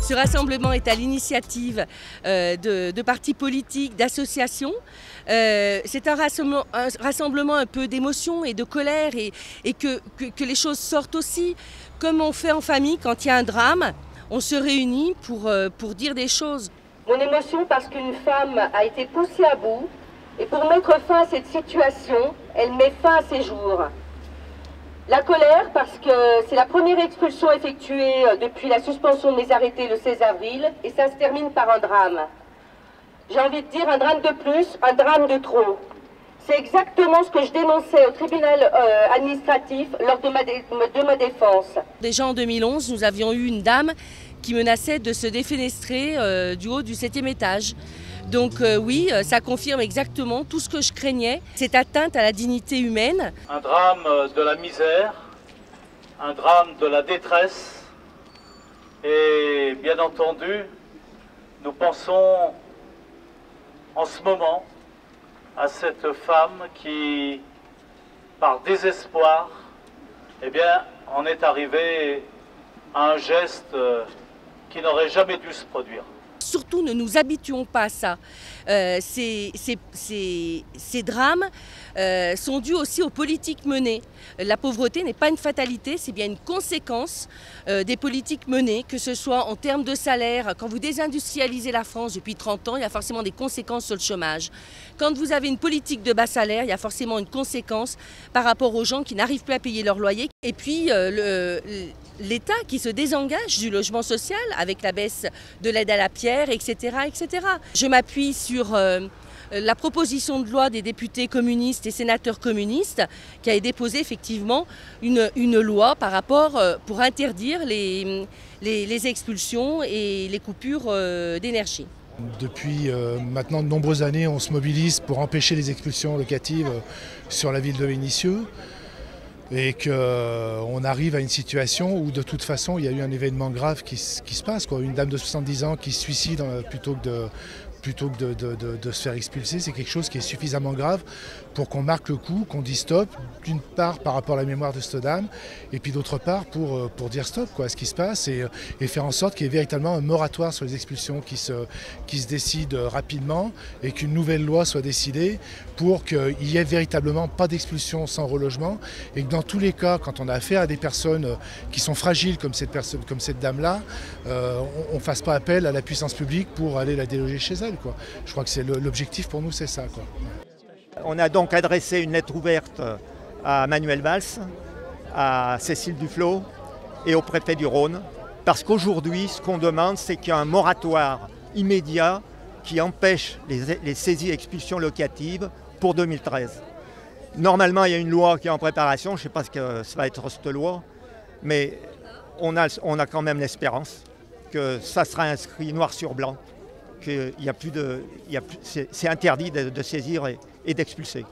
Ce rassemblement est à l'initiative de partis politiques, d'associations. C'est un rassemblement un peu d'émotion et de colère et que les choses sortent aussi. Comme on fait en famille quand il y a un drame, on se réunit pour dire des choses. Mon émotion parce qu'une femme a été poussée à bout et pour mettre fin à cette situation, elle met fin à ses jours. La colère parce que c'est la première expulsion effectuée depuis la suspension de mes arrêtés le 16 avril et ça se termine par un drame. J'ai envie de dire un drame de plus, un drame de trop. C'est exactement ce que je dénonçais au tribunal administratif lors de ma défense. Déjà en 2011, nous avions eu une dame qui menaçait de se défenestrer du haut du 7e étage. Donc oui, ça confirme exactement tout ce que je craignais, cette atteinte à la dignité humaine. Un drame de la misère, un drame de la détresse et bien entendu, nous pensons en ce moment à cette femme qui, par désespoir, eh bien, en est arrivée à un geste qui n'aurait jamais dû se produire. Surtout, ne nous habituons pas à ça. Ces drames sont dus aussi aux politiques menées. La pauvreté n'est pas une fatalité, c'est bien une conséquence des politiques menées, que ce soit en termes de salaire. Quand vous désindustrialisez la France depuis 30 ans, il y a forcément des conséquences sur le chômage. Quand vous avez une politique de bas salaire, il y a forcément une conséquence par rapport aux gens qui n'arrivent plus à payer leur loyer. Et puis, l'État qui se désengage du logement social avec la baisse de l'aide à la pierre, etc. etc. Je m'appuie sur la proposition de loi des députés communistes et sénateurs communistes qui a déposé effectivement une loi par rapport pour interdire les expulsions et les coupures d'énergie. Depuis maintenant de nombreuses années, on se mobilise pour empêcher les expulsions locatives sur la ville de Vénissieux. Et qu'on arrive à une situation où de toute façon il y a eu un événement grave qui se passe, quoi. Une dame de 70 ans qui se suicide plutôt que de se faire expulser, c'est quelque chose qui est suffisamment grave pour qu'on marque le coup, qu'on dise stop, d'une part par rapport à la mémoire de cette dame, et puis d'autre part pour dire stop à ce qui se passe et faire en sorte qu'il y ait véritablement un moratoire sur les expulsions qui se décide rapidement et qu'une nouvelle loi soit décidée pour qu'il n'y ait véritablement pas d'expulsion sans relogement et que dans tous les cas, quand on a affaire à des personnes qui sont fragiles comme cette dame-là, on ne fasse pas appel à la puissance publique pour aller la déloger chez elle. Je crois que c'est l'objectif pour nous, c'est ça. On a donc adressé une lettre ouverte à Manuel Valls, à Cécile Duflot et au préfet du Rhône, parce qu'aujourd'hui, ce qu'on demande, c'est qu'il y ait un moratoire immédiat qui empêche les saisies et expulsions locatives pour 2013. Normalement, il y a une loi qui est en préparation, je ne sais pas ce que ça va être cette loi, mais on a quand même l'espérance que ça sera inscrit noir sur blanc. C'est interdit de saisir et d'expulser.